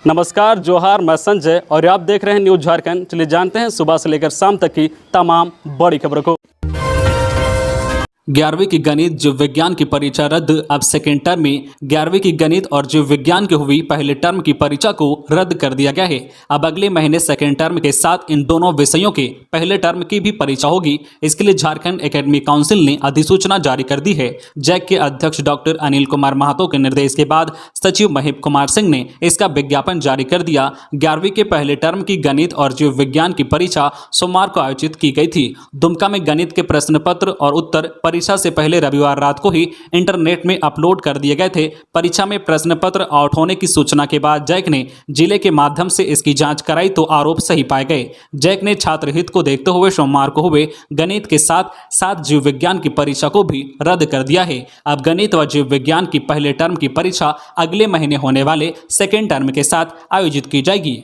नमस्कार, जोहार, मैं संजय और आप देख रहे हैं न्यूज झारखंड। चलिए जानते हैं सुबह से लेकर शाम तक की तमाम बड़ी खबरों को। 11वीं की गणित जीव विज्ञान की परीक्षा रद्द। अब सेकेंड टर्म में 11वीं की गणित और जीव विज्ञान की हुई पहले टर्म की परीक्षा को रद्द कर दिया गया है। अब अगले महीने सेकेंड टर्म के साथ इन दोनों विषयों के पहले टर्म की भी परीक्षा होगी। इसके लिए झारखंड एकेडमिक काउंसिल ने अधिसूचना जारी कर दी है। जैक के अध्यक्ष डॉक्टर अनिल कुमार महतो के निर्देश के बाद सचिव महेश कुमार सिंह ने इसका विज्ञापन जारी कर दिया। 11वीं के पहले टर्म की गणित और जीव विज्ञान की परीक्षा सोमवार को आयोजित की गई थी। दुमका में गणित के प्रश्न पत्र और उत्तर परीक्षा से पहले रविवार रात को ही इंटरनेट में अपलोड कर दिए गए थे। परीक्षा में प्रश्न पत्र आउट होने की सूचना के बाद जैक ने जिले के माध्यम से इसकी जांच कराई तो आरोप सही पाए गए। जैक ने छात्र हित को देखते हुए सोमवार को हुए गणित के साथ साथ जीव विज्ञान की परीक्षा को भी रद्द कर दिया है। अब गणित व जीव विज्ञान की पहले टर्म की परीक्षा अगले महीने होने वाले सेकेंड टर्म के साथ आयोजित की जाएगी।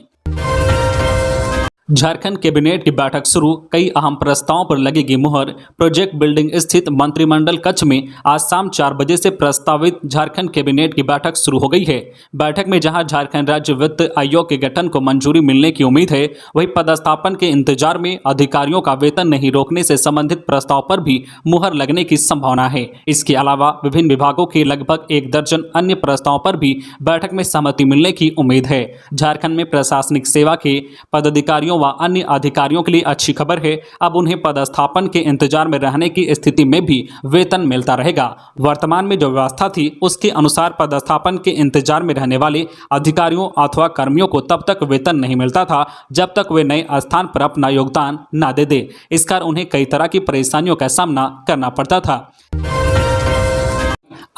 झारखंड कैबिनेट की बैठक शुरू, कई अहम प्रस्तावों पर लगेगी मुहर। प्रोजेक्ट बिल्डिंग स्थित मंत्रिमंडल कक्ष में आज शाम 4 बजे से प्रस्तावित झारखंड कैबिनेट की बैठक शुरू हो गई है। बैठक में जहां झारखंड राज्य वित्त आयोग के गठन को मंजूरी मिलने की उम्मीद है, वहीं पदस्थापन के इंतजार में अधिकारियों का वेतन नहीं रोकने से संबंधित प्रस्ताव पर भी मुहर लगने की संभावना है। इसके अलावा विभिन्न विभागों के लगभग 1 दर्जन अन्य प्रस्तावों पर भी बैठक में सहमति मिलने की उम्मीद है। झारखंड में प्रशासनिक सेवा के पदाधिकारियों व अन्य अधिकारियों के लिए अच्छी खबर है। अब उन्हें पदस्थापन के इंतजार में रहने की स्थिति में भी वेतन मिलता रहेगा। वर्तमान में जो व्यवस्था थी उसके अनुसार पदस्थापन के इंतजार में रहने वाले अधिकारियों अथवा कर्मियों को तब तक वेतन नहीं मिलता था जब तक वे नए स्थान पर अपना योगदान न दे दे। इस कारण उन्हें कई तरह की परेशानियों का सामना करना पड़ता था।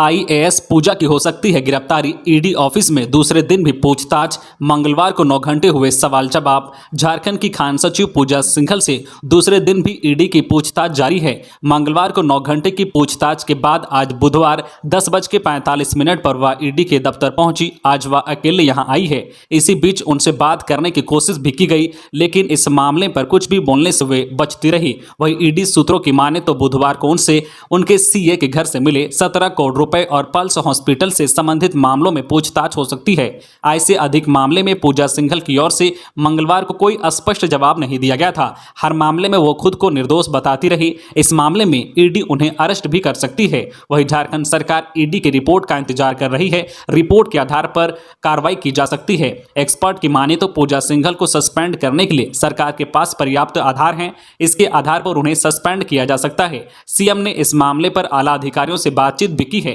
आईएएस पूजा की हो सकती है गिरफ्तारी, ईडी ऑफिस में दूसरे दिन भी पूछताछ। मंगलवार को 9 घंटे हुए सवाल जवाब। झारखंड की खान सचिव पूजा सिंघल से दूसरे दिन भी ईडी की पूछताछ जारी है। मंगलवार को 9 घंटे की पूछताछ के बाद आज बुधवार 10:45 पर वह ईडी के दफ्तर पहुंची। आज वह अकेले यहां आई है। इसी बीच उनसे बात करने की कोशिश भी की गई, लेकिन इस मामले पर कुछ भी बोलने से वे बचती रही। वही ईडी सूत्रों की माने तो बुधवार को उनसे उनके सीए के घर से मिले 17 करोड़ रुपए और पल्स हॉस्पिटल से संबंधित मामलों में पूछताछ हो सकती है। आय से अधिक मामले में पूजा सिंघल की ओर से मंगलवार को कोई स्पष्ट जवाब नहीं दिया गया था। हर मामले में वो खुद को निर्दोष बताती रही। इस मामले में ईडी उन्हें अरेस्ट भी कर सकती है। वहीं झारखंड सरकार ईडी की रिपोर्ट का इंतजार कर रही है। रिपोर्ट के आधार पर कार्रवाई की जा सकती है। एक्सपर्ट की माने तो पूजा सिंघल को सस्पेंड करने के लिए सरकार के पास पर्याप्त आधार हैं। इसके आधार पर उन्हें सस्पेंड किया जा सकता है। सीएम ने इस मामले पर आला अधिकारियों से बातचीत भी की है।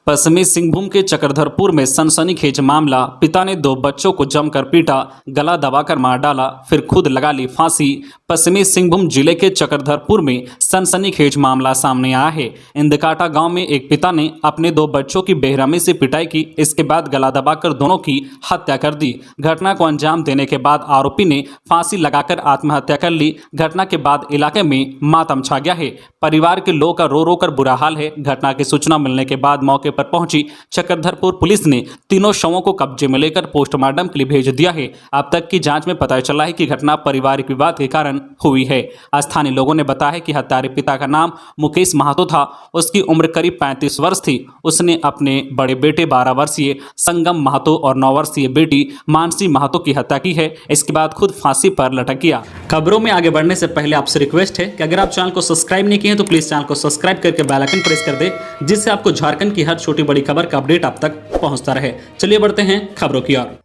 पश्चिमी सिंहभूम के चक्रधरपुर में सनसनीखेज मामला, पिता ने 2 बच्चों को जमकर पीटा, गला दबाकर मार डाला, फिर खुद लगा ली फांसी। पश्चिमी सिंहभूम जिले के चक्रधरपुर में सनसनीखेज मामला सामने आया है। इंदकाटा गांव में एक पिता ने अपने 2 बच्चों की बेरहमी से पिटाई की। इसके बाद गला दबाकर दोनों की हत्या कर दी। घटना को अंजाम देने के बाद आरोपी ने फांसी लगाकर आत्महत्या कर ली। घटना के बाद इलाके में मातम छा गया है। परिवार के लोगों का रो रो कर बुरा हाल है। घटना की सूचना मिलने के बाद मौके पर पहुंची चक्रधरपुर पुलिस ने तीनों शवों को कब्जे में लेकर पोस्टमार्टम के लिए भेज दिया है। अब तक की जांच में पता चला है कि घटना पारिवारिक विवाद के कारण हुई है। स्थानीय लोगों ने बताया कि हत्यारे पिता का नाम मुकेश महतो था। उसकी उम्र करीब 35 वर्ष थी। उसने अपने बड़े बेटे 12 वर्षीय संगम महतो और 9 वर्षीय बेटी मानसी महतो की हत्या की है। इसके बाद खुद फांसी पर लटक गया। खबरों में आगे बढ़ने से पहले आपसे रिक्वेस्ट है कि अगर आप चैनल को सब्सक्राइब नहीं किए हैं तो प्लीज चैनल को सब्सक्राइब करके बेल आइकन प्रेस कर दे, जिससे आपको झारखंड की हर छोटी बड़ी खबर का अपडेट आप तक पहुंचता रहे। चलिए बढ़ते हैं खबरों की ओर।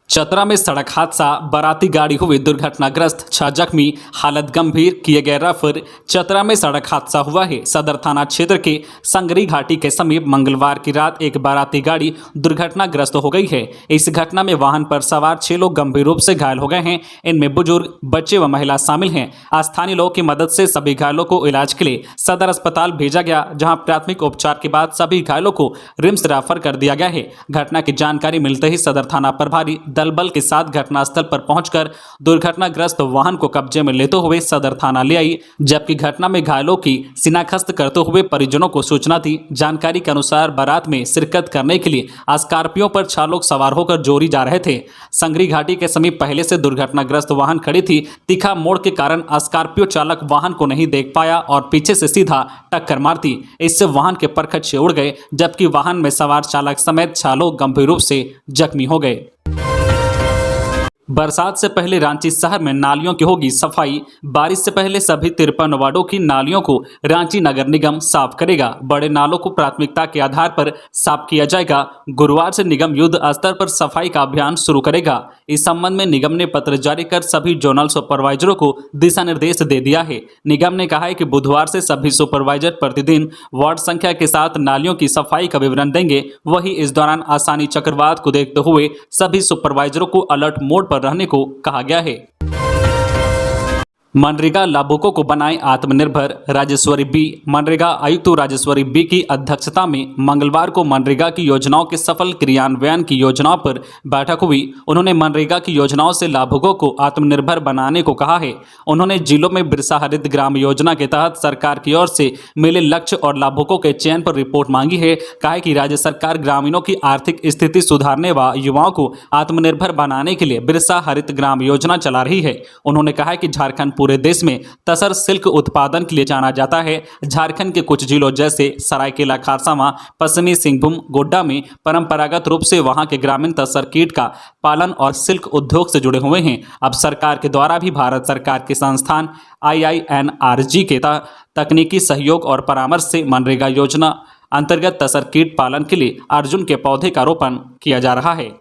चतरा में सड़क हादसा, बाराती गाड़ी हुई दुर्घटनाग्रस्त, 6 जख्मी, हालत गंभीर, किए गए रेफर। चतरा में सड़क हादसा हुआ है। सदर थाना क्षेत्र के संगरी घाटी के समीप मंगलवार की रात एक बाराती गाड़ी दुर्घटनाग्रस्त हो गई है। इस घटना में वाहन पर सवार 6 लोग गंभीर रूप से घायल हो गए हैं। इनमें बुजुर्ग, बच्चे व महिला शामिल हैं। स्थानीय लोगों की मदद से सभी घायलों को इलाज के लिए सदर अस्पताल भेजा गया, जहां प्राथमिक उपचार के बाद सभी घायलों को रिम्स रेफर कर दिया गया है। घटना की जानकारी मिलते ही सदर थाना प्रभारी दल बल के साथ घटनास्थल पर पहुंचकर दुर्घटनाग्रस्त वाहन को कब्जे में लेते हुए सदर थाना ले आई, जबकि घटना में घायलों की शिनाख्त करते हुए परिजनों को सूचना दी। जानकारी के अनुसार बारात में शिरकत करने के लिए स्कॉर्पियो पर 6 लोग सवार होकर जोरी जा रहे थे। संगरी घाटी के समीप पहले से दुर्घटनाग्रस्त वाहन खड़ी थी। तीखा मोड़ के कारण स्कॉर्पियो चालक वाहन को नहीं देख पाया और पीछे से सीधा टक्कर मार दी। इससे वाहन के परखच्चे उड़ गए, जबकि वाहन में सवार चालक समेत 6 लोग गंभीर रूप से जख्मी हो गए। बरसात से पहले रांची शहर में नालियों की होगी सफाई। बारिश से पहले सभी 53 वार्डों की नालियों को रांची नगर निगम साफ करेगा। बड़े नालों को प्राथमिकता के आधार पर साफ किया जाएगा। गुरुवार से निगम युद्ध स्तर पर सफाई का अभियान शुरू करेगा। इस संबंध में निगम ने पत्र जारी कर सभी जोनल सुपरवाइजरों को दिशा निर्देश दे दिया है। निगम ने कहा है कि बुधवार से सभी सुपरवाइजर प्रतिदिन वार्ड संख्या के साथ नालियों की सफाई का विवरण देंगे। वही इस दौरान आसानी चक्रवात को देखते हुए सभी सुपरवाइजरों को अलर्ट मोड पर रहने को कहा गया है। मनरेगा लाभुकों को बनाए आत्मनिर्भर। राजेश्वरी बी मनरेगा आयुक्त राजेश्वरी बी की अध्यक्षता में मंगलवार को मनरेगा की योजनाओं के सफल क्रियान्वयन की योजनाओं पर बैठक हुई। उन्होंने मनरेगा की योजनाओं से लाभुकों को आत्मनिर्भर बनाने को कहा है। उन्होंने जिलों में बिरसा हरित ग्राम योजना के तहत सरकार की ओर से मिले लक्ष्य और लाभुकों के चयन पर रिपोर्ट मांगी है। कहा कि राज्य सरकार ग्रामीणों की आर्थिक स्थिति सुधारने व युवाओं को आत्मनिर्भर बनाने के लिए बिरसा हरित ग्राम योजना चला रही है। उन्होंने कहा कि झारखंड पूरे देश में तसर सिल्क उत्पादन के लिए जाना जाता है। झारखंड के कुछ जिलों जैसे सरायकेला खरसावां, पश्चिमी सिंहभूम, गोड्डा में परंपरागत रूप से वहां के ग्रामीण तसर कीट का पालन और सिल्क उद्योग से जुड़े हुए हैं। अब सरकार के द्वारा भी भारत सरकार के संस्थान IINRG के तकनीकी सहयोग और परामर्श से मनरेगा योजना अंतर्गत तसर कीट पालन के लिए अर्जुन के पौधे का रोपण किया जा रहा है।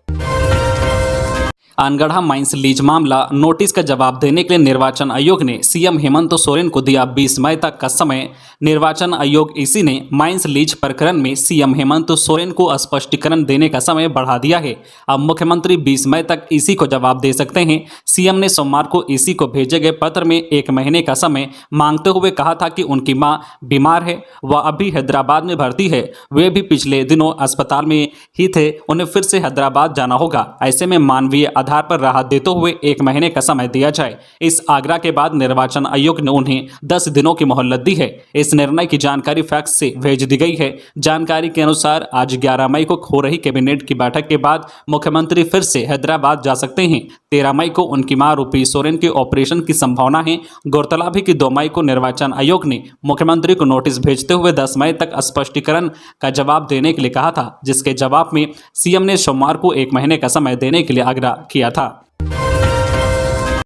अनगढ़ा माइंस लीज मामला नोटिस का जवाब देने के लिए निर्वाचन आयोग ने सीएम हेमंत सोरेन को दिया 20 मई तक का समय। निर्वाचन आयोग इसी ने माइंस लीज प्रकरण में सीएम हेमंत सोरेन को स्पष्टीकरण देने का समय बढ़ा दिया है। अब मुख्यमंत्री 20 मई तक इसी को जवाब दे सकते हैं। सीएम ने सोमवार को इसी को भेजे गए पत्र में 1 महीने का समय मांगते हुए कहा था कि उनकी मां बीमार है, वह अभी हैदराबाद में भर्ती है। वे भी पिछले दिनों अस्पताल में ही थे, उन्हें फिर से हैदराबाद जाना होगा। ऐसे में मानवीय आधार पर राहत देते हुए 1 महीने का समय दिया जाए। इस आग्रह के बाद निर्वाचन आयोग ने उन्हें 10 दिनों की मोहलत दी है। इस निर्णय की जानकारी फैक्स से भेज दी गई है। जानकारी के अनुसार आज 11 मई को हो रही कैबिनेट की बैठक के बाद मुख्यमंत्री फिर से हैदराबाद जा सकते हैं। 13 मई को उनकी मां रूपी सोरेन के ऑपरेशन की संभावना है। गौरतलब है कि 2 मई को निर्वाचन आयोग ने मुख्यमंत्री को नोटिस भेजते हुए 10 मई तक स्पष्टीकरण का जवाब देने के लिए कहा था, जिसके जवाब में सीएम ने सोमवार को 1 महीने का समय देने के लिए आग्रह किया था।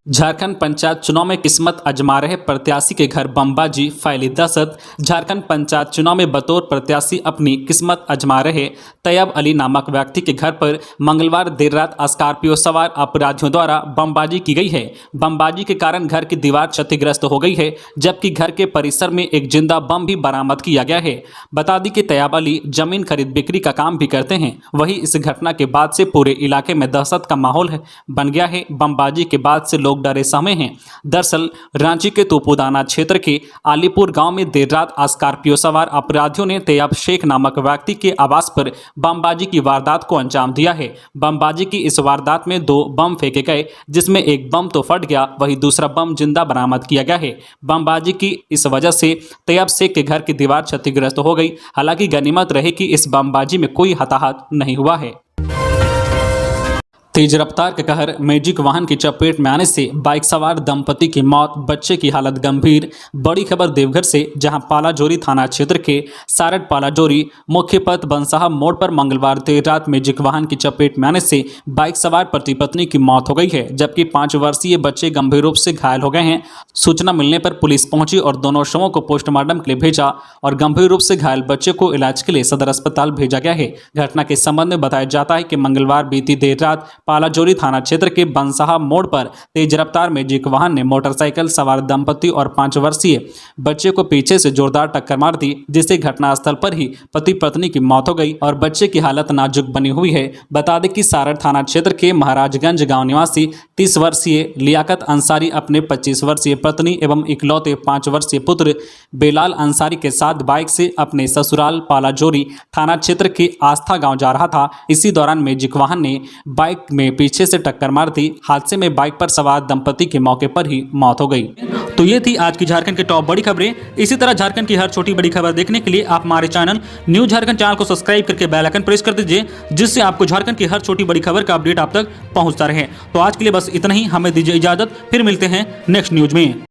झारखंड पंचायत चुनाव में किस्मत आजमा रहे प्रत्याशी के घर बमबाजी, फैली दहशत। झारखंड पंचायत चुनाव में बतौर प्रत्याशी अपनी किस्मत आजमा रहे तैयब अली नामक व्यक्ति के घर पर मंगलवार देर रात स्कॉर्पियो सवार अपराधियों द्वारा बमबाजी की गई है। बमबाजी के कारण घर की दीवार क्षतिग्रस्त हो गई है, जबकि घर के परिसर में एक जिंदा बम भी बरामद किया गया है। बता दी कि तैयब अली जमीन खरीद बिक्री का काम भी करते हैं। वही इस घटना के बाद से पूरे इलाके में दहशत का माहौल बन गया है। बमबाजी के बाद से लोग डरे समय हैं। दरअसल रांची के तोपुदाना क्षेत्र के आलीपुर गांव में देर रात स्कॉर्पियो सवार अपराधियों ने तैयब शेख नामक व्यक्ति के आवास पर बमबाजी की वारदात को अंजाम दिया है। बमबाजी की इस वारदात में 2 बम फेंके गए, जिसमें एक बम तो फट गया, वहीं दूसरा बम जिंदा बरामद किया गया है। बमबाजी की इस वजह से तैयब शेख के घर की दीवार क्षतिग्रस्त हो गई। हालांकि गनीमत रही कि इस बमबाजी में कोई हताहत नहीं हुआ है। तेज रफ्तार के कहर, मैजिक वाहन की चपेट में आने से बाइक सवार दंपति की मौत, बच्चे की हालत गंभीर। बड़ी खबर देवघर से, जहां पालाजोरी थाना क्षेत्र के सारड पालाजोरी मुख्य पथ बनसाहा मोड़ पर मंगलवार देर रात मैजिक वाहन की चपेट में आने से बाइक सवार पति पत्नी की मौत हो गई है, जबकि 5 वर्षीय बच्चे गंभीर रूप से घायल हो गए हैं। सूचना मिलने पर पुलिस पहुंची और दोनों शवों को पोस्टमार्टम के लिए भेजा और गंभीर रूप से घायल बच्चे को इलाज के लिए सदर अस्पताल भेजा गया है। घटना के संबंध में बताया जाता है कि मंगलवार बीती देर रात पालाजोरी थाना क्षेत्र के बनसाहा मोड़ पर तेज रफ्तार मैजिक वाहन ने मोटरसाइकिल सवार दंपति और 5 वर्षीय बच्चे को पीछे से जोरदार टक्कर मार दी, जिससे घटनास्थल पर ही पति पत्नी की मौत हो गई और बच्चे की हालत नाजुक बनी हुई है। बता दें कि सारड थाना क्षेत्र के महाराजगंज गांव निवासी 30 वर्षीय लियाकत अंसारी अपने 25 वर्षीय पत्नी एवं इकलौते 5 वर्षीय पुत्र बेलाल अंसारी के साथ बाइक से अपने ससुराल पालाजोरी थाना क्षेत्र के आस्था गाँव जा रहा था। इसी दौरान मैजिक वाहन ने बाइक में पीछे से टक्कर मार दी। हादसे में बाइक पर सवार दंपति की मौके पर ही मौत हो गई। तो ये थी आज की झारखंड की टॉप बड़ी खबरें। इसी तरह झारखंड की हर छोटी बड़ी खबर देखने के लिए आप हमारे चैनल न्यूज झारखंड चैनल को सब्सक्राइब करके बेल आइकन प्रेस कर दीजिए, जिससे आपको झारखंड की हर छोटी बड़ी खबर का अपडेट आप तक पहुंचता रहे। तो आज के लिए बस इतना ही, हमें दीजिए इजाजत, फिर मिलते हैं नेक्स्ट न्यूज में।